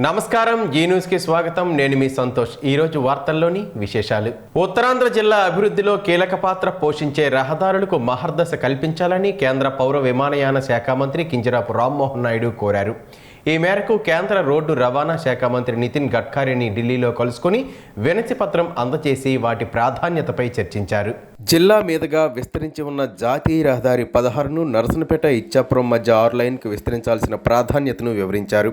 నమస్కారం, G news కి స్వాగతం. నేను మీ సంతోష్. ఈరోజు వార్తల్లోని విశేషాలు. ఉత్తరాంధ్ర జిల్లా అభివృద్ధిలో కీలక పాత్ర పోషించే రహదారులకు మహర్దశ కల్పించాలని కేంద్ర పౌర విమానయాన శాఖ మంత్రి కింజరాపు రామ్మోహన్ నాయుడు కోరారు. ఈ మేరకు కేంద్ర రోడ్డు రవాణా శాఖ మంత్రి నితిన్ గడ్కరీని ఢిల్లీలో కలుసుకుని వినతి పత్రం అందజేసి వాటి ప్రాధాన్యతపై చర్చించారు. జిల్లా మీదుగా విస్తరించి ఉన్న జాతీయ రహదారి 16ను నరసనపేట ఇచ్చాపురం మధ్య 6 లైన్కు విస్తరించాల్సిన ప్రాధాన్యతను వివరించారు.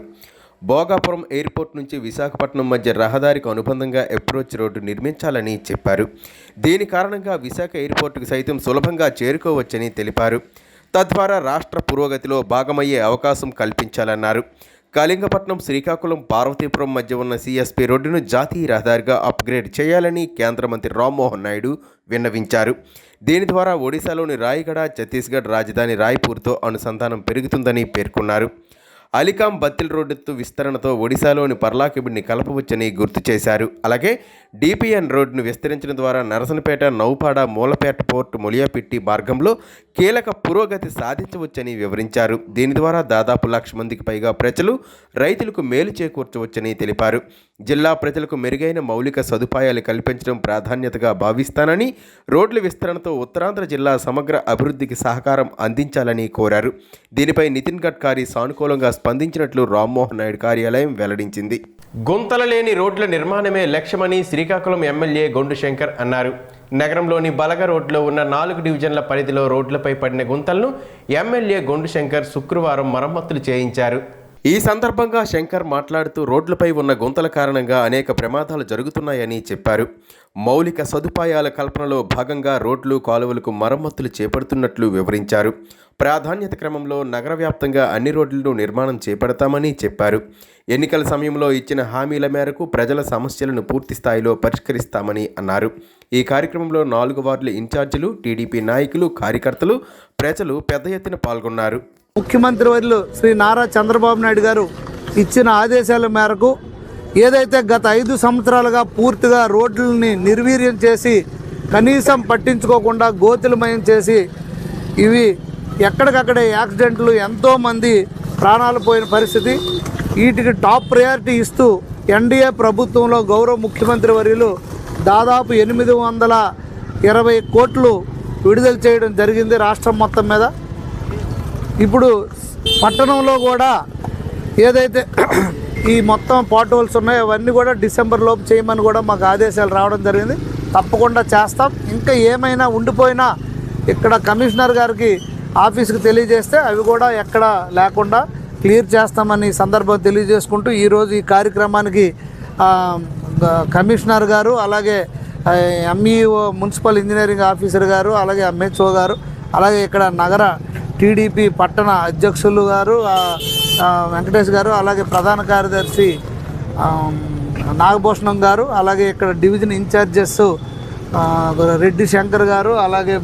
భోగాపురం ఎయిర్పోర్ట్ నుంచి విశాఖపట్నం మధ్య రహదారికి అనుబంధంగా అప్రోచ్ రోడ్డు నిర్మించాలని చెప్పారు. దీని కారణంగా విశాఖ ఎయిర్పోర్టుకు సైతం సులభంగా చేరుకోవచ్చని తెలిపారు. తద్వారా రాష్ట్ర పురోగతిలో భాగమయ్యే అవకాశం కల్పించాలన్నారు. కళింగపట్నం శ్రీకాకుళం పార్వతీపురం మధ్య ఉన్న సిఎస్పి రోడ్డును జాతీయ రహదారిగా అప్గ్రేడ్ చేయాలని కేంద్ర మంత్రి రామ్మోహన్ నాయుడు విన్నవించారు. దీని ద్వారా ఒడిశాలోని రాయగడ, ఛత్తీస్గఢ్ రాజధాని రాయ్పూర్తో అనుసంధానం పెరుగుతుందని పేర్కొన్నారు. అలికాం బత్తిల్ రోడ్డు విస్తరణతో ఒడిశాలోని పర్లాకిబిడిని కలపవచ్చని గుర్తు చేశారు. అలాగే డిపిఎన్ రోడ్డును విస్తరించడం ద్వారా నరసనపేట, నౌపాడ, మూలపేట పోర్టు, మొలియాపిట్టి మార్గంలో కీలక పురోగతి సాధించవచ్చని వివరించారు. దీని ద్వారా దాదాపు 1,00,000 మందికి పైగా ప్రజలు, రైతులకు మేలు చేకూర్చవచ్చని తెలిపారు. జిల్లా ప్రజలకు మెరుగైన మౌలిక సదుపాయాలు కల్పించడం ప్రాధాన్యతగా భావిస్తానని, రోడ్ల విస్తరణతో ఉత్తరాంధ్ర జిల్లా సమగ్ర అభివృద్ధికి సహకారం అందించాలని కోరారు. దీనిపై నితిన్ గడ్కరీ సానుకూలంగా స్పందించినట్లు రామ్మోహన్ నాయుడు కార్యాలయం వెల్లడించింది. గుంతలు లేని రోడ్ల నిర్మాణమే లక్ష్యమని శ్రీకాకుళం ఎమ్మెల్యే గొండు శంకర్ అన్నారు. నగరంలోని బలగ రోడ్లో ఉన్న 4 డివిజన్ల పరిధిలో రోడ్లపై పడిన గుంతలను ఎమ్మెల్యే గొండు శంకర్ శుక్రవారం మరమ్మతులు చేయించారు. ఈ సందర్భంగా శంకర్ మాట్లాడుతూ రోడ్లపై ఉన్న గుంతల కారణంగా అనేక ప్రమాదాలు జరుగుతున్నాయని చెప్పారు. మౌలిక సదుపాయాల కల్పనలో భాగంగా రోడ్లు, కాలువలకు మరమ్మతులు చేపడుతున్నట్లు వివరించారు. ప్రాధాన్యత క్రమంలో నగర వ్యాప్తంగా అన్ని రోడ్లను నిర్మాణం చేపడతామని చెప్పారు. ఎన్నికల సమయంలో ఇచ్చిన హామీల మేరకు ప్రజల సమస్యలను పూర్తి స్థాయిలో పరిష్కరిస్తామని అన్నారు. ఈ కార్యక్రమంలో 4 వార్డుల ఇన్ఛార్జీలు, టీడీపీ నాయకులు, కార్యకర్తలు, ప్రజలు పెద్ద ఎత్తున పాల్గొన్నారు. ముఖ్యమంత్రి వర్యులు శ్రీ నారా చంద్రబాబు నాయుడు గారు ఇచ్చిన ఆదేశాల మేరకు ఏదైతే గత 5 సంవత్సరాలుగా పూర్తిగా రోడ్లని నిర్వీర్యం చేసి కనీసం పట్టించుకోకుండా గోతులమయం చేసి ఇవి ఎక్కడికక్కడే యాక్సిడెంట్లు, ఎంతోమంది ప్రాణాలు పోయిన పరిస్థితి. వీటికి టాప్ ప్రయారిటీ ఇస్తూ ఎన్డీఏ ప్రభుత్వంలో గౌరవ ముఖ్యమంత్రి వర్యులు దాదాపు 820 కోట్లు విడుదల చేయడం జరిగింది రాష్ట్రం మొత్తం మీద. ఇప్పుడు పట్టణంలో కూడా ఏదైతే ఈ మొత్తం పాట్ హోల్స్ ఉన్నాయో అవన్నీ కూడా డిసెంబర్ లోపు చేయమని కూడా మాకు ఆదేశాలు రావడం జరిగింది. తప్పకుండా చేస్తాం. ఇంకా ఏమైనా ఉండిపోయినా ఇక్కడ కమిషనర్ గారికి ఆఫీస్కి తెలియజేస్తే అవి కూడా ఎక్కడ లేకుండా క్లియర్ చేస్తామని సందర్భం తెలియజేసుకుంటూ ఈరోజు ఈ కార్యక్రమానికి కమిషనర్ గారు, అలాగే ఎంఈఓ మున్సిపల్ ఇంజనీరింగ్ ఆఫీసర్ గారు, అలాగే ఎంహెచ్ఓ గారు, అలాగే ఇక్కడ నగర టీడీపీ పట్టణ అధ్యక్షులు గారు వెంకటేష్ గారు, అలాగే ప్రధాన కార్యదర్శి నాగభూషణం గారు, అలాగే ఇక్కడ డివిజన్ ఇన్ఛార్జెస్ రెడ్డి శంకర్ గారు, అలాగే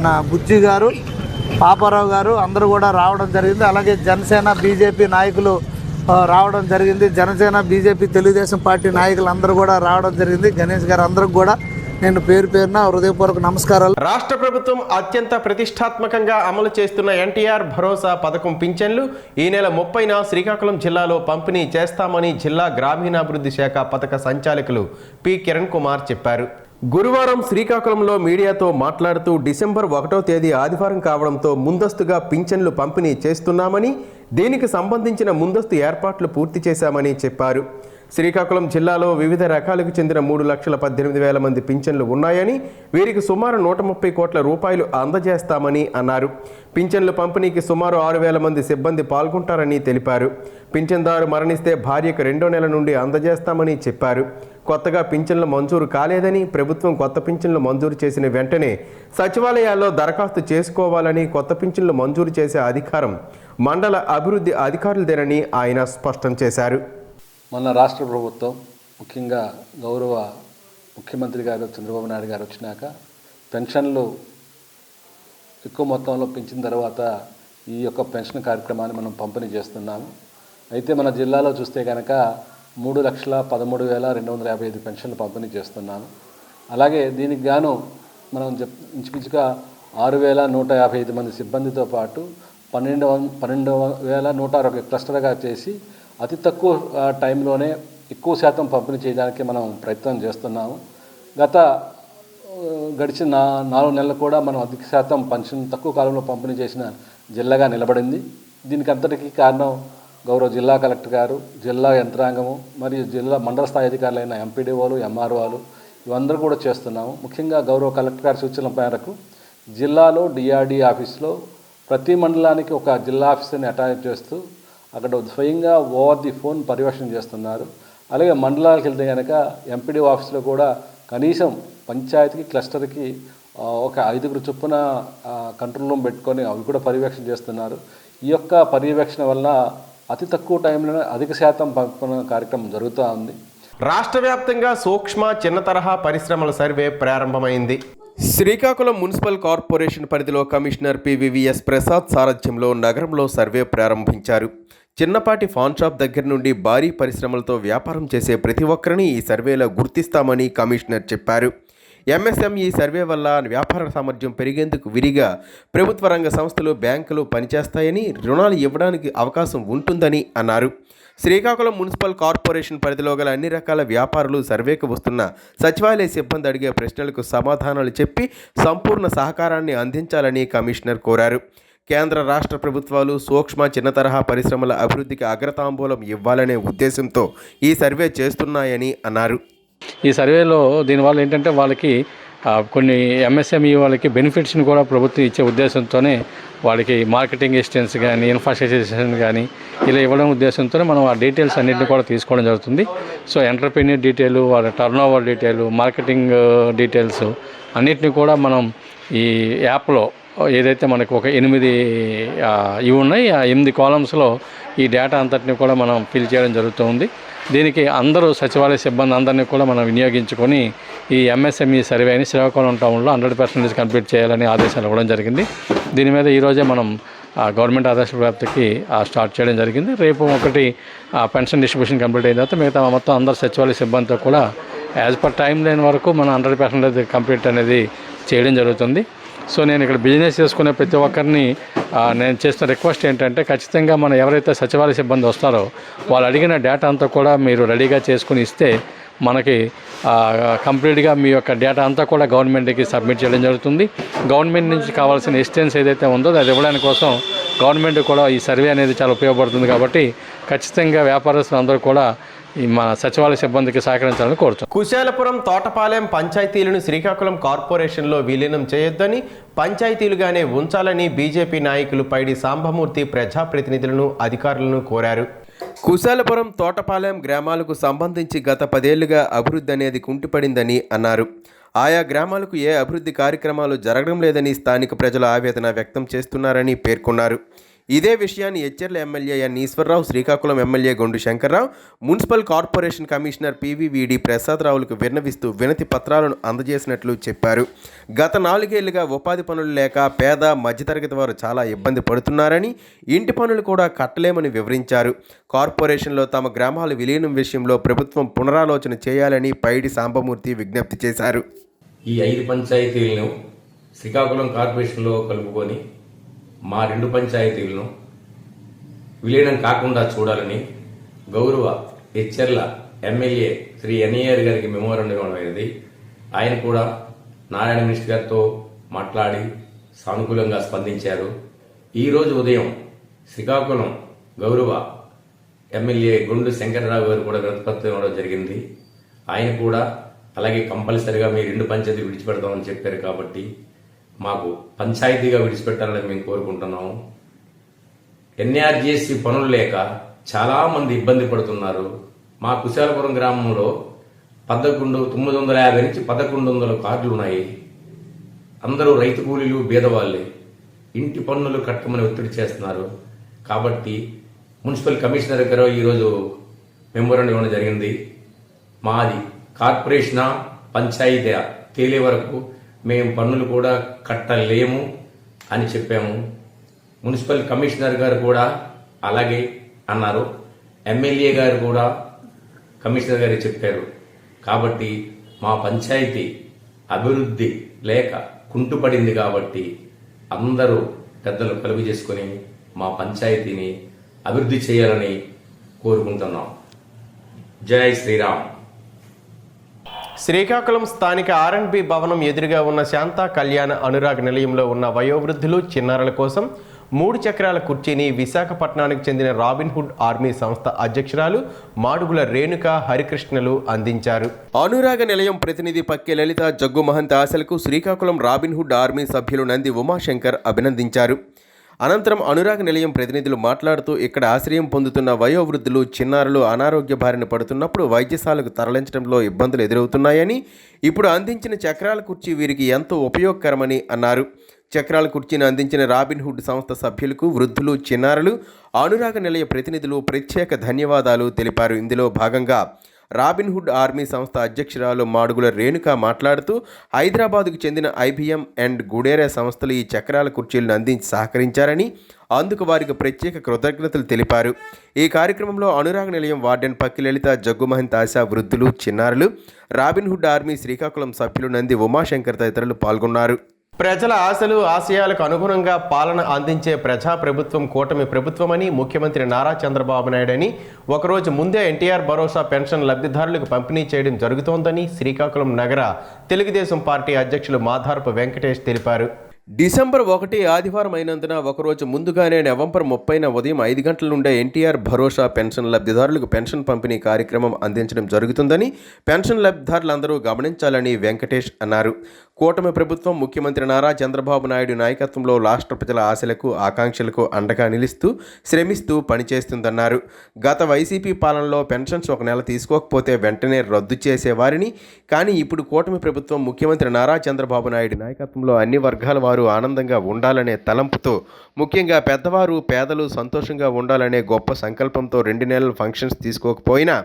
నా బుజ్జి గారు, పాపారావు గారు అందరూ కూడా రావడం జరిగింది. అలాగే జనసేన, బీజేపీ నాయకులు రావడం జరిగింది. జనసేన, బీజేపీ, తెలుగుదేశం పార్టీ నాయకులు అందరూ కూడా రావడం జరిగింది. గణేష్ గారు అందరికి కూడా నేను పేరున హృదయపూర్వక నమస్కారాలు. రాష్ట్ర ప్రభుత్వం అత్యంత ప్రతిష్టాత్మకంగా అమలు చేస్తున్న ఎన్టీఆర్ భరోసా పథకం పింఛన్లు ఈ నెల 30న శ్రీకాకుళం జిల్లాలో పంపిణీ చేస్తామని జిల్లా గ్రామీణాభివృద్ధి శాఖ పథక సంచాలకులు పి కిరణ్ కుమార్ చెప్పారు. గురువారం శ్రీకాకుళంలో మీడియాతో మాట్లాడుతూ డిసెంబర్ 1వ తేదీ ఆదివారం కావడంతో ముందస్తుగా పింఛన్లు పంపిణీ చేస్తున్నామని, దీనికి సంబంధించిన ముందస్తు ఏర్పాట్లు పూర్తి చేశామని చెప్పారు. శ్రీకాకుళం జిల్లాలో వివిధ రకాలకు చెందిన 3,18,000 మంది పింఛన్లు ఉన్నాయని, వీరికి సుమారు 130 కోట్ల రూపాయలు అందజేస్తామని అన్నారు. పింఛన్లు పంపిణీకి సుమారు 6,000 మంది సిబ్బంది పాల్గొంటారని తెలిపారు. పింఛన్దారు మరణిస్తే భార్యకు 2వ నెల నుండి అందజేస్తామని చెప్పారు. కొత్తగా పింఛన్లు మంజూరు కాలేదని, ప్రభుత్వం కొత్త పింఛన్లు మంజూరు చేసిన వెంటనే సచివాలయాల్లో దరఖాస్తు చేసుకోవాలని, కొత్త పింఛన్లు మంజూరు చేసే అధికారం మండల అభివృద్ధి అధికారులదేనని ఆయన స్పష్టం చేశారు. మన రాష్ట్ర ప్రభుత్వం, ముఖ్యంగా గౌరవ ముఖ్యమంత్రి గారు చంద్రబాబు నాయుడు గారు వచ్చినాక పెన్షన్లు ఎక్కువ మొత్తంలో పెంచిన తర్వాత ఈ యొక్క పెన్షన్ కార్యక్రమాన్ని మనం పంపిణీ చేస్తున్నాము. అయితే మన జిల్లాలో చూస్తే కనుక 3,13,255 పెన్షన్లు పంపిణీ చేస్తున్నాము. అలాగే దీనికి గాను మనం ఇంచుమించుగా 6,155 మంది సిబ్బందితో పాటు 12,160 క్లస్టర్గా చేసి అతి తక్కువ టైంలోనే ఎక్కువ శాతం పంపిణీ చేయడానికి మనం ప్రయత్నం చేస్తున్నాము. గడిచిన 4 నెలలు కూడా మనం అధిక శాతం పెన్షన్ తక్కువ కాలంలో పంపిణీ చేసిన జిల్లాగా నిలబడింది. దీనికి అంతటికీ కారణం గౌరవ జిల్లా కలెక్టర్ గారు, జిల్లా యంత్రాంగము మరియు జిల్లా మండల స్థాయి అధికారులైన ఎంపీడీఓలు, ఎంఆర్ఓలు ఇవందరూ కూడా చేస్తున్నాము. ముఖ్యంగా గౌరవ కలెక్టర్ గారి సూచనల మేరకు జిల్లాలో డిఆర్డీ ఆఫీస్లో ప్రతి మండలానికి ఒక జిల్లా ఆఫీసర్ని అటాచ్ చేస్తూ అక్కడ స్వయంగా ఓవర్ ది ఫోన్ పర్యవేక్షణ చేస్తున్నారు. అలాగే మండలాలకు వెళ్తే కనుక ఎంపీడీ ఆఫీస్లో కూడా కనీసం పంచాయతీకి క్లస్టర్కి ఒక 5 చొప్పున కంట్రోల్ రూమ్ పెట్టుకొని అవి కూడా పర్యవేక్షణ చేస్తున్నారు. ఈ యొక్క పర్యవేక్షణ వల్ల అతి తక్కువ టైంలోనే అధిక శాతం పంపిణీ కార్యక్రమం జరుగుతూ ఉంది. రాష్ట్ర వ్యాప్తంగా సూక్ష్మ చిన్న తరహా పరిశ్రమల సర్వే ప్రారంభమైంది. శ్రీకాకుళం మున్సిపల్ కార్పొరేషన్ పరిధిలో కమిషనర్ పివివిఎస్ ప్రసాద్ సారథ్యంలో నగరంలో సర్వే ప్రారంభించారు. చిన్నపాటి ఫాన్ షాప్ దగ్గర నుండి భారీ పరిశ్రమలతో వ్యాపారం చేసే ప్రతి ఒక్కరిని ఈ సర్వేలో గుర్తిస్తామని కమిషనర్ చెప్పారు. ఎంఎస్ఎంఈ సర్వే వల్ల వ్యాపార సామర్థ్యం పెరిగేందుకు విరిగా ప్రభుత్వ రంగ సంస్థలు, బ్యాంకులు పనిచేస్తాయని, రుణాలు ఇవ్వడానికి అవకాశం ఉంటుందని అన్నారు. శ్రీకాకుళం మున్సిపల్ కార్పొరేషన్ పరిధిలో గల అన్ని రకాల వ్యాపారులు సర్వేకు వస్తున్న సచివాలయ సిబ్బంది అడిగే ప్రశ్నలకు సమాధానాలు చెప్పి సంపూర్ణ సహకారాన్ని అందించాలని కమిషనర్ కోరారు. కేంద్ర రాష్ట్ర ప్రభుత్వాలు సూక్ష్మ చిన్న తరహా పరిశ్రమల అభివృద్ధికి అగ్రతాంబూలం ఇవ్వాలనే ఉద్దేశంతో ఈ సర్వే చేస్తున్నాయని అన్నారు. ఈ సర్వేలో దీనివల్ల ఏంటంటే వాళ్ళకి కొన్ని ఎంఎస్ఎంఈ వాళ్ళకి బెనిఫిట్స్ని కూడా ప్రభుత్వం ఇచ్చే ఉద్దేశంతోనే వాళ్ళకి మార్కెటింగ్ అసిస్టెన్స్ కానీ, ఇన్ఫ్రాస్ట్రక్చర్ కానీ ఇలా ఇవ్వడం ఉద్దేశంతోనే మనం ఆ డీటెయిల్స్ అన్నింటినీ కూడా తీసుకోవడం జరుగుతుంది. సో ఎంటర్ప్రెన్యూర్ డీటెయిల్, వాళ్ళ turn over detail, marketing details అన్నిటినీ కూడా మనం ఈ యాప్లో ఏదైతే మనకు ఒక 8 ఇవి ఉన్నాయి, ఆ 8 కాలమ్స్లో ఈ డేటా అంతటిని కూడా మనం ఫిల్ చేయడం జరుగుతుంది. దీనికి అందరూ సచివాలయ సిబ్బంది అందరినీ కూడా మనం వినియోగించుకొని ఈ ఎంఎస్ఎంఈ సర్వేని శ్రీకాకుళం టౌన్లో 100% కంప్లీట్ చేయాలని ఆదేశాలు ఇవ్వడం జరిగింది. దీని మీద ఈరోజే మనం గవర్నమెంట్ ఆదేశాల వ్యాప్తికి స్టార్ట్ చేయడం జరిగింది. రేపు ఒకటి పెన్షన్ డిస్ట్రిబ్యూషన్ కంప్లీట్ అయిన తర్వాత మిగతా మొత్తం అందరు సచివాలయ సిబ్బందితో కూడా యాజ్ పర్ టైం లైన్ వరకు మనం 100% కంప్లీట్ అనేది చేయడం జరుగుతుంది. సో నేను ఇక్కడ బిజినెస్ చేసుకునే ప్రతి ఒక్కరిని నేను చేస్తున్న రిక్వెస్ట్ ఏంటంటే, ఖచ్చితంగా మన ఎవరైతే సచివాలయ సిబ్బంది వస్తారో వాళ్ళు అడిగిన డేటా అంతా కూడా మీరు రెడీగా చేసుకుని ఇస్తే మనకి కంప్లీట్గా మీ యొక్క డేటా అంతా కూడా గవర్నమెంట్కి సబ్మిట్ చేయడం జరుగుతుంది. గవర్నమెంట్ నుంచి కావాల్సిన ఎస్టెన్స్ ఏదైతే ఉందో అది ఇవ్వడానికి కోసం గవర్నమెంట్ కూడా ఈ సర్వే అనేది చాలా ఉపయోగపడుతుంది. కాబట్టి ఖచ్చితంగా వ్యాపారస్తులు అందరూ కూడా మన సచివాలయ సిబ్బందికి సహకరించాలని కోరుతున్నాం. కుశాలపురం, తోటపాలెం పంచాయతీలను శ్రీకాకుళం కార్పొరేషన్లో విలీనం చేయొద్దని, పంచాయతీలుగానే ఉంచాలని బీజేపీ నాయకులు పైడి సాంబమూర్తి ప్రజాప్రతినిధులను, అధికారులను కోరారు. కుశాలపురం, తోటపాలెం గ్రామాలకు సంబంధించి గత 10 ఏళ్లుగా అభివృద్ధి అనేది కుంటుపడిందని అన్నారు. ఆయా గ్రామాలకు ఏ అభివృద్ధి కార్యక్రమాలు జరగడం లేదని స్థానిక ప్రజలు ఆవేదన వ్యక్తం చేస్తున్నారని పేర్కొన్నారు. ఇదే విషయాన్ని Etcherla MLA N Eswararao, Srikakulam MLA Gondu Shankarrao, municipal corporation commissioner P V V D ప్రసాదరావులకు విన్నవిస్తూ వినతి పత్రాలను అందజేసినట్లు చెప్పారు. గత 4 ఏళ్లుగా ఉపాధి పనులు లేక పేద, మధ్యతరగతి వారు చాలా ఇబ్బంది పడుతున్నారని, ఇంటి పనులు కూడా కట్టలేమని వివరించారు. కార్పొరేషన్లో తమ గ్రామాల విలీనం విషయంలో ప్రభుత్వం పునరాలోచన చేయాలని పైడి సాంబమూర్తి విజ్ఞప్తి చేశారు. ఈ 5 పంచాయతీలను శ్రీకాకుళం కార్పొరేషన్లో కలుపుకొని మా 2 పంచాయతీలను విలీనం కాకుండా చూడాలని గౌరవ ఎచ్చెర్ల ఎమ్మెల్యే శ్రీ ఎన్ఏఆర్ గారికి మెమోరాండం ఇవ్వడం అయింది. ఆయన కూడా నారాయణ మినిస్టర్ గారితో మాట్లాడి సానుకూలంగా స్పందించారు. ఈరోజు ఉదయం శ్రీకాకుళం గౌరవ ఎమ్మెల్యే గొండు శంకర్రావు గారు కూడా వినతిపత్రం ఇవ్వడం జరిగింది. ఆయన కూడా అలాగే కంపల్సరిగా మీ 2 పంచాయతీలు విడిచిపెడతామని చెప్పారు. కాబట్టి మాకు పంచాయతీగా విడిచిపెట్టాలని మేము కోరుకుంటున్నాము. ఎన్ఆర్జీఎస్సీ పనులు లేక చాలామంది ఇబ్బంది పడుతున్నారు. మా కుశాలపురం గ్రామంలో 950 నుంచి 1100 కార్డులు ఉన్నాయి. అందరూ రైతు కూలీలు, బీదవాళ్ళే. ఇంటి పన్నులు కట్టమని ఒత్తిడి చేస్తున్నారు. కాబట్టి మున్సిపల్ కమిషనర్ గారు ఈరోజు మెమోరాండం ఇవ్వడం జరిగింది. మాది కార్పొరేషనా పంచాయతీ తేలే వరకు మేము పన్నులు కూడా కట్టలేము అని చెప్పాము. మున్సిపల్ కమిషనర్ గారు కూడా అలాగే అన్నారు. ఎమ్మెల్యే గారు కూడా కమిషనర్ గారు చెప్పారు. కాబట్టి మా పంచాయతీ అభివృద్ధి లేక కుంటుపడింది. కాబట్టి అందరూ పెద్దలు కలుగు చేసుకుని మా పంచాయతీని అభివృద్ధి చేయాలని కోరుకుంటున్నాం. జై శ్రీరామ్. శ్రీకాకుళం స్థానిక ఆర్ఎండ్బి భవనం ఎదురుగా ఉన్న శాంతా కళ్యాణ అనురాగ్ నిలయంలో ఉన్న వయోవృద్ధులు చిన్నారుల కోసం 3 చక్రాల కుర్చీని విశాఖపట్నానికి చెందిన రాబిన్హుడ్ ఆర్మీ సంస్థ అధ్యక్షురాలు మాడుగుల రేణుక హరికృష్ణలు అందించారు. అనురాగ నిలయం ప్రతినిధి పక్కే లలిత జగ్గు మహంత ఆశలకు శ్రీకాకుళం రాబిన్హుడ్ ఆర్మీ సభ్యులు నంది ఉమాశంకర్ అభినందించారు. అనంతరం అనురాగ నిలయం ప్రతినిధులు మాట్లాడుతూ ఇక్కడ ఆశ్రయం పొందుతున్న వయోవృద్ధులు చిన్నారులు అనారోగ్య బారిన పడుతున్నప్పుడు వైద్యశాలకు తరలించడంలో ఇబ్బందులు ఎదురవుతున్నాయని, ఇప్పుడు అందించిన చక్రాల కుర్చీ వీరికి ఎంతో ఉపయోగకరమని అన్నారు. చక్రాల కుర్చీని అందించిన రాబిన్హుడ్ సంస్థ సభ్యులకు వృద్ధులు చిన్నారులు అనురాగ నిలయ ప్రతినిధులు ప్రత్యేక ధన్యవాదాలు తెలిపారు. ఇందులో భాగంగా రాబిన్హుడ్ ఆర్మీ సంస్థ అధ్యక్షురాలు మాడుగుల రేణుక మాట్లాడుతూ హైదరాబాదుకు చెందిన ఐబిఎం అండ్ గుడేరా సంస్థలు ఈ చక్రాల కుర్చీలను అందించి సహకరించారని, అందుకు వారికి ప్రత్యేక కృతజ్ఞతలు తెలిపారు. ఈ కార్యక్రమంలో అనురాగ నిలయం వార్డెన్ పక్కి లలిత జగ్గు మహంత ఆశ వృద్ధులు చిన్నారులు రాబిన్హుడ్ ఆర్మీ శ్రీకాకుళం సభ్యులు నంది ఉమాశంకర్ తదితరులు పాల్గొన్నారు. ప్రజల ఆశలు ఆశయాలకు అనుగుణంగా పాలన అందించే ప్రజాప్రభుత్వం కూటమి ప్రభుత్వమని ముఖ్యమంత్రి నారా చంద్రబాబు నాయుడని ఒకరోజు ముందే ఎన్టీఆర్ భరోసా పెన్షన్ లబ్ధిదారులకు పంపిణీ చేయడం జరుగుతోందని శ్రీకాకుళం నగర తెలుగుదేశం పార్టీ అధ్యక్షులు మాధారపు వెంకటేష్ తెలిపారు. డిసెంబర్ 1 ఆదివారం అయినందున ఒకరోజు ముందుగానే నవంబర్ 30న ఉదయం 5 గంటల నుండే ఎన్టీఆర్ భరోసా పెన్షన్ లబ్ధిదారులకు పెన్షన్ పంపిణీ కార్యక్రమం అందించడం జరుగుతుందని పెన్షన్ లబ్ధిదారులందరూ గమనించాలని వెంకటేష్ అన్నారు. కూటమి ప్రభుత్వం ముఖ్యమంత్రి నారా చంద్రబాబు నాయుడు నాయకత్వంలో రాష్ట్ర ప్రజల ఆశలకు ఆకాంక్షలకు అండగా నిలుస్తూ శ్రమిస్తూ పనిచేస్తుందన్నారు. గత వైసీపీ పాలనలో పెన్షన్స్ ఒక నెల తీసుకోకపోతే వెంటనే రద్దు చేసేవారిని, కానీ ఇప్పుడు కూటమి ప్రభుత్వం ముఖ్యమంత్రి నారా చంద్రబాబు నాయుడు నాయకత్వంలో అన్ని వర్గాల వారు ఆనందంగా ఉండాలనే తలంపుతో, ముఖ్యంగా పెద్దవారు పేదలు సంతోషంగా ఉండాలనే గొప్ప సంకల్పంతో 2 నెలలు ఫంక్షన్స్ తీసుకోకపోయినా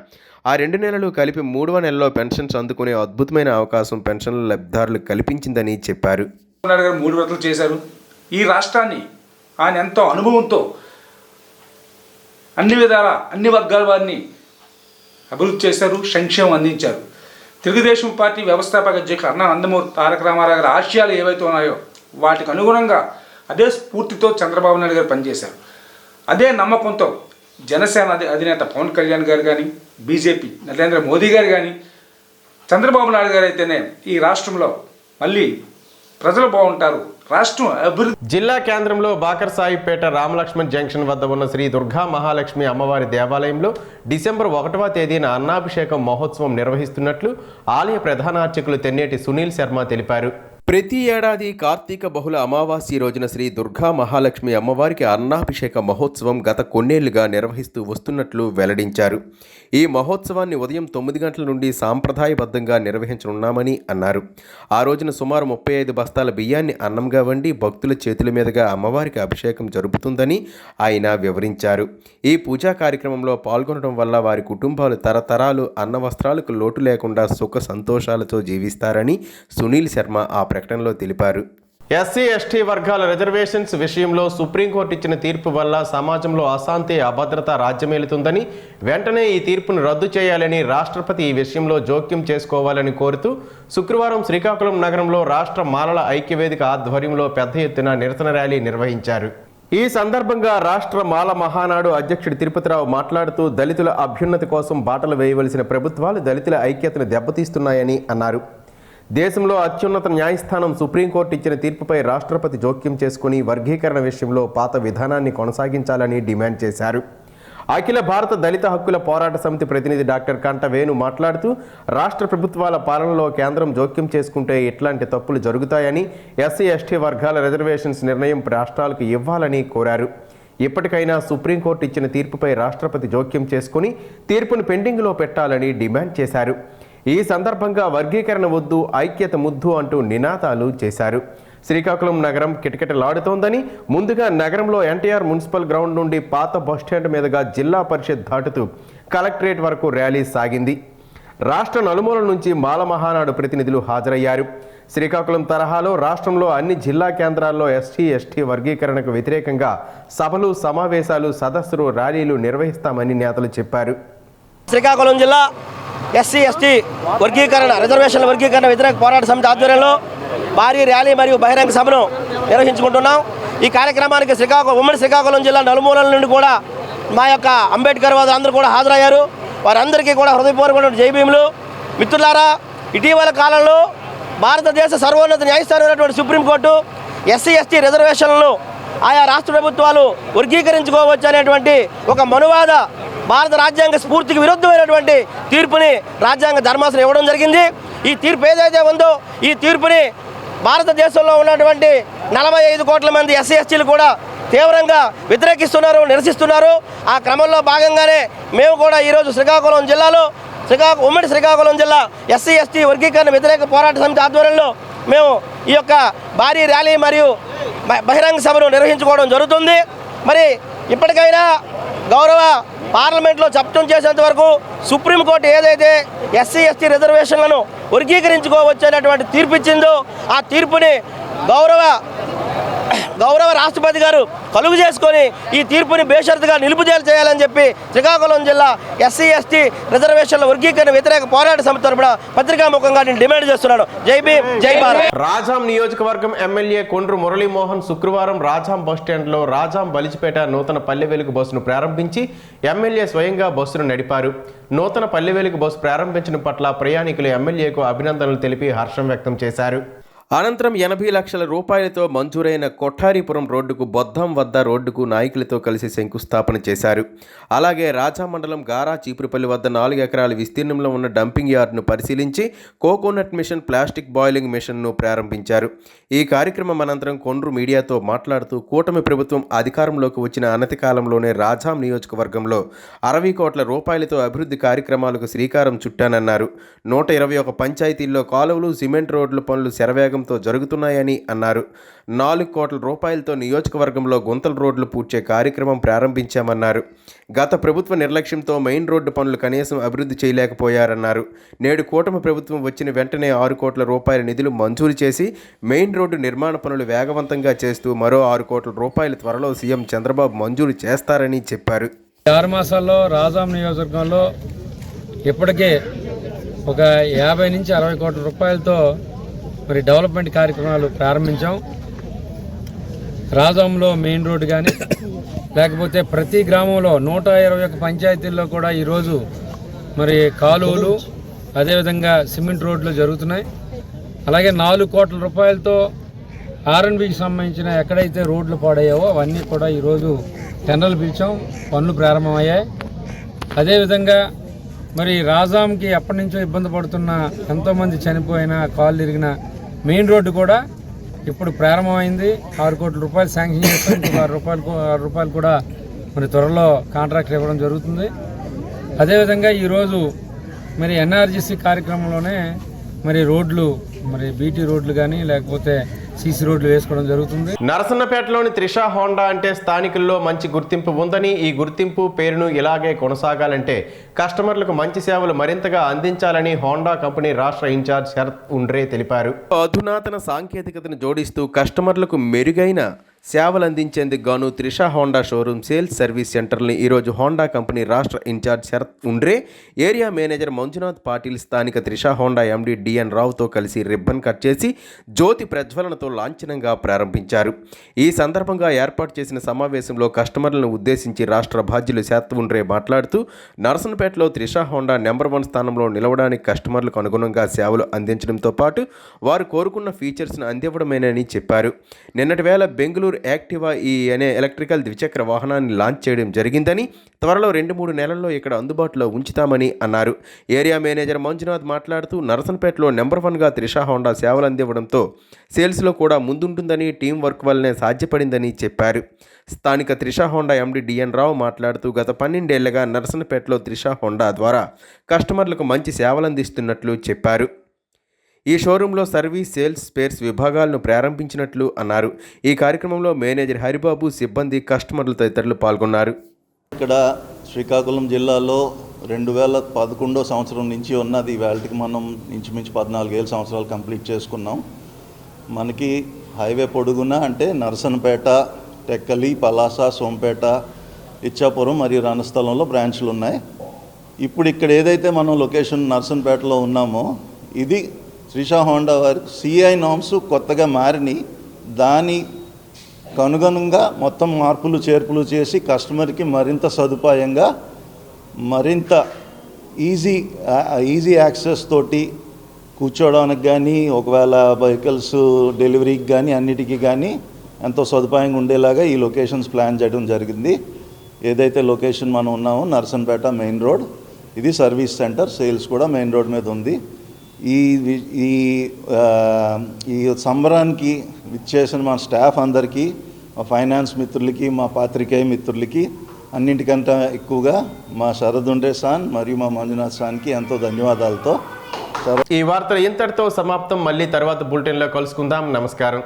ఆ 2 నెలలు కలిపి 3వ నెలలో పెన్షన్స్ అందుకునే అద్భుతమైన అవకాశం పెన్షన్ల లబ్ధిదారులకు కల్పించిందని చెప్పారు. 3 విడతలు చేశారు. ఈ రాష్ట్రాన్ని ఆయన ఎంతో అనుభవంతో అన్ని విధాల అన్ని వర్గాల వారిని అభివృద్ధి చేశారు, సంక్షేమం అందించారు. తెలుగుదేశం పార్టీ వ్యవస్థాపక అధ్యక్షులు అన్నా నందమూరి తారక రామారావు గారి ఆశయాలు ఏవైతే ఉన్నాయో వాటికి అనుగుణంగా అదే స్ఫూర్తితో చంద్రబాబు నాయుడు గారు పనిచేశారు. అదే నమ్మకంతో జనసేన అధినేత పవన్ కళ్యాణ్ గారు కానీ, బీజేపీ నరేంద్ర మోదీ గారు కానీ, చంద్రబాబు నాయుడు గారు అయితేనే ఈ రాష్ట్రంలో మళ్ళీ ప్రజలు బాగుంటారు, రాష్ట్రం అభివృద్ధి. జిల్లా కేంద్రంలో బాకర్సాయిపేట రామలక్ష్మణ్ జంక్షన్ వద్ద ఉన్న శ్రీ దుర్గా మహాలక్ష్మి అమ్మవారి దేవాలయంలో డిసెంబర్ 1వ తేదీన అన్నాభిషేకం మహోత్సవం నిర్వహిస్తున్నట్లు ఆలయ ప్రధాన అర్చకులు తెన్నేటి సునీల్ శర్మ తెలిపారు. ప్రతి ఏడాది కార్తీక బహుళ అమావాస్య రోజున శ్రీ దుర్గా మహాలక్ష్మి అమ్మవారికి అన్నాభిషేక మహోత్సవం గత కొన్నేళ్లుగా నిర్వహిస్తూ వస్తున్నట్లు వెల్లడించారు. ఈ మహోత్సవాన్ని ఉదయం 9 గంటల నుండి సాంప్రదాయబద్ధంగా నిర్వహించనున్నామని అన్నారు. ఆ రోజున సుమారు 35 బస్తాల బియ్యాన్ని అన్నంగా వండి భక్తుల చేతుల మీదుగా అమ్మవారికి అభిషేకం జరుపుతుందని ఆయన వివరించారు. ఈ పూజా కార్యక్రమంలో పాల్గొనడం వల్ల వారి కుటుంబాలు తరతరాలు అన్న వస్త్రాలకు లోటు లేకుండా సుఖ సంతోషాలతో జీవిస్తారని సునీల్ శర్మ ఆ ప్రకటనలో తెలిపారు. ఎస్సీ ఎస్టీ వర్గాల రిజర్వేషన్స్ విషయంలో సుప్రీంకోర్టు ఇచ్చిన తీర్పు వల్ల సమాజంలో అశాంతి అభద్రత రాజ్యమేలుతుందని, వెంటనే ఈ తీర్పును రద్దు చేయాలని రాష్ట్రపతి ఈ విషయంలో జోక్యం చేసుకోవాలని కోరుతూ శుక్రవారం శ్రీకాకుళం నగరంలో రాష్ట్ర మాలల ఐక్యవేదిక ఆధ్వర్యంలో పెద్ద ఎత్తున నిరసన ర్యాలీ నిర్వహించారు. ఈ సందర్భంగా రాష్ట్ర మాల మహానాడు అధ్యక్షుడు తిరుపతిరావు మాట్లాడుతూ దళితుల అభ్యున్నతి కోసం బాటలు వేయవలసిన ప్రభుత్వాలు దళితుల ఐక్యతను దెబ్బతీస్తున్నాయని అన్నారు. దేశంలో అత్యున్నత న్యాయస్థానం సుప్రీంకోర్టు ఇచ్చిన తీర్పుపై రాష్ట్రపతి జోక్యం చేసుకుని వర్గీకరణ విషయంలో పాత విధానాన్ని కొనసాగించాలని డిమాండ్ చేశారు. అఖిల భారత దళిత హక్కుల పోరాట సమితి ప్రతినిధి డాక్టర్ కంట వేణు మాట్లాడుతూ రాష్ట్ర ప్రభుత్వాల పాలనలో కేంద్రం జోక్యం చేసుకుంటే ఇట్లాంటి తప్పులు జరుగుతాయని, ఎస్సీ ఎస్టీ వర్గాల రిజర్వేషన్స్ నిర్ణయం రాష్ట్రాలకు ఇవ్వాలని కోరారు. ఇప్పటికైనా సుప్రీంకోర్టు ఇచ్చిన తీర్పుపై రాష్ట్రపతి జోక్యం చేసుకుని తీర్పును పెండింగ్లో పెట్టాలని డిమాండ్ చేశారు. ఈ సందర్భంగా వర్గీకరణ వద్దు, ఐక్యత ముద్దు అంటూ నినాదాలు చేశారు. శ్రీకాకుళం నగరం కిటకిటలాడుతోందని, ముందుగా నగరంలో ఎన్టీఆర్ మున్సిపల్ గ్రౌండ్ నుండి పాత బస్టాండ్ మీదుగా జిల్లా పరిషత్ దాటుతూ కలెక్టరేట్ వరకు ర్యాలీ సాగింది. రాష్ట్ర నలుమూలల నుంచి మాల మహానాడు ప్రతినిధులు హాజరయ్యారు. శ్రీకాకుళం తరహాలో రాష్ట్రంలో అన్ని జిల్లా కేంద్రాల్లో ఎస్సీ ఎస్టీ వర్గీకరణకు వ్యతిరేకంగా సభలు, సమావేశాలు, సదస్సులు, ర్యాలీలు నిర్వహిస్తామని నేతలు చెప్పారు. శ్రీకాకుళం జిల్లా ఎస్సీ ఎస్టీ వర్గీకరణ రిజర్వేషన్ల వర్గీకరణ వ్యతిరేక పోరాట సమితి ఆధ్వర్యంలో భారీ ర్యాలీ మరియు బహిరంగ సభను నిర్వహించుకుంటున్నాం. ఈ కార్యక్రమానికి ఉమ్మడి శ్రీకాకుళం జిల్లా నలుమూలల నుండి కూడా మా యొక్క అంబేద్కర్ వాదులు అందరూ కూడా హాజరయ్యారు. వారందరికీ కూడా హృదయపూర్వకమైన జై భీములు. మిత్రులారా, ఇటీవల కాలంలో భారతదేశ సర్వోన్నత న్యాయస్థానం అయినటువంటి సుప్రీంకోర్టు ఎస్సీ ఎస్టీ రిజర్వేషన్లను ఆయా రాష్ట్ర ప్రభుత్వాలు వర్గీకరించుకోవచ్చు అనేటువంటి ఒక మనువాద భారత రాజ్యాంగ స్ఫూర్తికి విరుద్ధమైనటువంటి తీర్పుని రాజ్యాంగ ధర్మాసనం ఇవ్వడం జరిగింది. ఈ తీర్పు ఏదైతే ఉందో ఈ తీర్పుని భారతదేశంలో ఉన్నటువంటి 45 కోట్ల మంది ఎస్సీ ఎస్టీలు కూడా తీవ్రంగా వ్యతిరేకిస్తున్నారు, నిరసిస్తున్నారు. ఆ క్రమంలో భాగంగానే మేము కూడా ఈరోజు శ్రీకాకుళం జిల్లాలో ఉమ్మడి శ్రీకాకుళం జిల్లా ఎస్సీ ఎస్టీ వర్గీకరణ వ్యతిరేక పోరాట సమితి ఆధ్వర్యంలో మేము ఈ యొక్క భారీ ర్యాలీ మరియు బహిరంగ సభను నిర్వహించుకోవడం జరుగుతుంది. మరి ఇప్పటికైనా గౌరవ పార్లమెంట్లో చట్టం చేసేంత వరకు సుప్రీంకోర్టు ఏదైతే ఎస్సీ ఎస్టీ రిజర్వేషన్లను వర్గీకరించుకోవచ్చు అనేటువంటి తీర్పు ఇచ్చిందో ఆ తీర్పుని గౌరవ రాష్ట్రపతి గారు కలుగు చేసుకొని ఈ తీర్పుని బేషరతుగా నిలుపుదల చేయాలని చెప్పి శ్రీకాకుళం జిల్లా ఎస్సీ ఎస్టీ రిజర్వేషన్ల వర్గీకరణ వ్యతిరేక పోరాట సమితి తరపున పత్రికాముఖంగా నేను డిమాండ్ చేస్తున్నాను. జై భీమ్, జై భారత్. రాజాం నియోజకవర్గం ఎమ్మెల్యే కొండ్రు మురళీమోహన్ శుక్రవారం రాజాం బస్టాండ్లో రాజాం బలిజిపేట నూతన పల్లె వెలుగు బస్సును ప్రారంభించి ఎమ్మెల్యే స్వయంగా బస్సును నడిపారు. నూతన పల్లె వెలుగు బస్సు ప్రారంభించడం పట్ల ప్రయాణికులు ఎమ్మెల్యేకు అభినందనలు తెలిపి హర్షం వ్యక్తం చేశారు. అనంతరం 80 లక్షల రూపాయలతో మంజూరైన కొఠారీపురం రోడ్డుకు బొద్దం వద్ద రోడ్డుకు నాయకులతో కలిసి శంకుస్థాపన చేశారు. అలాగే రాజా మండలం గారా చీపురుపల్లి వద్ద 4 ఎకరాల విస్తీర్ణంలో ఉన్న డంపింగ్ యార్డును పరిశీలించి కోకోనట్ మిషన్ ప్లాస్టిక్ బాయిలింగ్ మిషన్ను ప్రారంభించారు. ఈ కార్యక్రమం అనంతరం కొండ్రు మీడియాతో మాట్లాడుతూ కూటమి ప్రభుత్వం అధికారంలోకి వచ్చిన అనతి కాలంలోనే రాజాం నియోజకవర్గంలో 60 కోట్ల రూపాయలతో అభివృద్ధి కార్యక్రమాలకు శ్రీకారం చుట్టానన్నారు. 121 పంచాయతీల్లో కాలువలు, సిమెంట్ రోడ్ల పనులు శరవేగంతో జరుగుతున్నాయని అన్నారు. 4 కోట్ల రూపాయలతో నియోజకవర్గంలో గుంతల రోడ్లు పూడ్చే కార్యక్రమం ప్రారంభించామన్నారు. గత ప్రభుత్వ నిర్లక్ష్యంతో మెయిన్ రోడ్డు పనులు కనీసం అభివృద్ధి చేయలేకపోయారన్నారు. నేడు కూటమి ప్రభుత్వం వచ్చిన వెంటనే 6 కోట్ల రూపాయల నిధులు మంజూరు చేసి మెయిన్ రోడ్డు నిర్మాణ పనులు వేగవంతంగా చేస్తూ మరో 6 కోట్ల రూపాయలు త్వరలో సీఎం చంద్రబాబు మంజూరు చేస్తారని చెప్పారు. 6 మాసాల్లో రాజాం నియోజకవర్గంలో ఇప్పటికే ఒక 50 నుంచి 60 కోట్ల రూపాయలతో మరి డెవలప్మెంట్ కార్యక్రమాలు ప్రారంభించాం. రాజాంలో మెయిన్ రోడ్డు కానీ లేకపోతే ప్రతి గ్రామంలో 121 పంచాయతీల్లో కూడా ఈరోజు మరి కాలువలు అదేవిధంగా సిమెంట్ రోడ్లు జరుగుతున్నాయి. అలాగే 4 కోట్ల రూపాయలతో ఆర్ఎన్బికి సంబంధించిన ఎక్కడైతే రోడ్లు పాడయ్యావో అవన్నీ కూడా ఈరోజు టెండర్లు పిలిచాం, పనులు ప్రారంభమయ్యాయి. అదేవిధంగా మరి రాజాంకి ఎప్పటి నుంచో ఇబ్బంది పడుతున్న ఎంతోమంది చనిపోయిన కాళ్ళు ఇరిగిన మెయిన్ రోడ్డు కూడా ఇప్పుడు ప్రారంభమైంది. 6 కోట్ల రూపాయలు శాంక్షన్ చేస్తాం. 6 రూపాయలు కూడా మరి త్వరలో కాంట్రాక్ట్ ఇవ్వడం జరుగుతుంది. అదేవిధంగా ఈరోజు మరి ఎన్ఆర్జీసీ కార్యక్రమంలోనే మరి రోడ్లు మరి బీటీ రోడ్లు కానీ లేకపోతే సీసీ రోడ్లు వేసుకోవడం జరుగుతుంది. నరసన్నపేటలోని త్రిష హోండా అంటే స్థానికుల్లో మంచి గుర్తింపు ఉందని, ఈ గుర్తింపు పేరును ఇలాగే కొనసాగాలంటే కస్టమర్లకు మంచి సేవలు మరింతగా అందించాలని హోండా కంపెనీ రాష్ట్ర ఇన్ఛార్జ్ శరత్ ఉండ్రే తెలిపారు. అధునాతన సాంకేతికతను జోడిస్తూ కస్టమర్లకు మెరుగైన సేవలు అందించేందుకు గాను Trisha Honda showroom sales service సెంటర్ని ఈరోజు హోండా కంపెనీ రాష్ట్ర incharge Sharath Undre, area manager Manjunath Patil స్థానిక త్రిష హోండా ఎండీ డిఎన్ రావుతో కలిసి రిబ్బన్ కట్ చేసి జ్యోతి ప్రజ్వలనతో లాంఛనంగా ప్రారంభించారు. ఈ సందర్భంగా ఏర్పాటు చేసిన సమావేశంలో కస్టమర్లను ఉద్దేశించి రాష్ట్ర బాధ్యులు శరత్ ఉండ్రే మాట్లాడుతూ నరసన్నపేటలో త్రిష హోండా నెంబర్ 1 స్థానంలో నిలవడానికి కస్టమర్లకు అనుగుణంగా సేవలు అందించడంతో పాటు వారు కోరుకున్న ఫీచర్స్ను అందివ్వడమేనని చెప్పారు. నిన్నటి వేళ బెంగళూరు యాక్టివా అనే ఎలక్ట్రికల్ ద్విచక్ర వాహనాన్ని లాంచ్ చేయడం జరిగిందని, త్వరలో 2-3 నెలల్లో ఇక్కడ అందుబాటులో ఉంచుతామని అన్నారు. ఏరియా మేనేజర్ మంజునాథ్ మాట్లాడుతూ నరసన్పేటలో నెంబర్ 1గా త్రిష హోండా సేవలు అందివ్వడంతో సేల్స్లో కూడా ముందుంటుందని, టీం వర్క్ వల్లనే సాధ్యపడిందని చెప్పారు. స్థానిక త్రిష హోండా ఎండీ డిఎన్ రావు మాట్లాడుతూ గత 12 ఏళ్లుగా నరసన్పేటలో త్రిష హోండా ద్వారా కస్టమర్లకు మంచి సేవలు అందిస్తున్నట్లు చెప్పారు. ఈ షోరూంలో సర్వీస్, సేల్స్, స్పేర్స్ విభాగాలను ప్రారంభించినట్లు అన్నారు. ఈ కార్యక్రమంలో మేనేజర్ హరిబాబు, సిబ్బంది, కస్టమర్లు తదితరులు పాల్గొన్నారు. ఇక్కడ శ్రీకాకుళం జిల్లాలో 2011 సంవత్సరం నుంచి ఉన్నది. వేళకి మనం ఇంచుమించు 14 సంవత్సరాలు కంప్లీట్ చేసుకున్నాం. మనకి హైవే పొడుగున అంటే నరసన్పేట, టెక్కలి, పలాస, సోంపేట, ఇచ్చాపురం మరియు రణస్థలంలో బ్రాంచ్లు ఉన్నాయి. ఇప్పుడు ఇక్కడ ఏదైతే మనం లొకేషన్ నరసన్పేటలో ఉన్నామో ఇది త్రిష హోండా వారి సిఐ నామ్స్ కొత్తగా మారిని. దాని అనుగుణంగా మొత్తం మార్పులు చేర్పులు చేసి కస్టమర్కి మరింత సదుపాయంగా మరింత ఈజీ యాక్సెస్ తోటి కూర్చోవడానికి కానీ ఒకవేళ వెహికల్స్ డెలివరీకి కానీ అన్నిటికీ కానీ ఎంతో సదుపాయంగా ఉండేలాగా ఈ లొకేషన్స్ ప్లాన్ చేయడం జరిగింది. ఏదైతే లొకేషన్ మనం ఉన్నామో నర్సన్పేట మెయిన్ రోడ్, ఇది సర్వీస్ సెంటర్, సేల్స్ కూడా మెయిన్ రోడ్ మీద ఉంది. ఈ సంబరానికి విచ్చేసిన మా స్టాఫ్ అందరికీ, మా ఫైనాన్స్ మిత్రులకి, మా పాత్రికేయ మిత్రులకి, అన్నింటికంటే ఎక్కువగా మా శరదుండే సాన్ మరియు మా మంజునాథ్ సాన్కి ఎంతో ధన్యవాదాలతో ఈ వార్తలు ఇంతటితో సమాప్తం. మళ్ళీ తర్వాత బులెటిన్లో కలుసుకుందాం. నమస్కారం.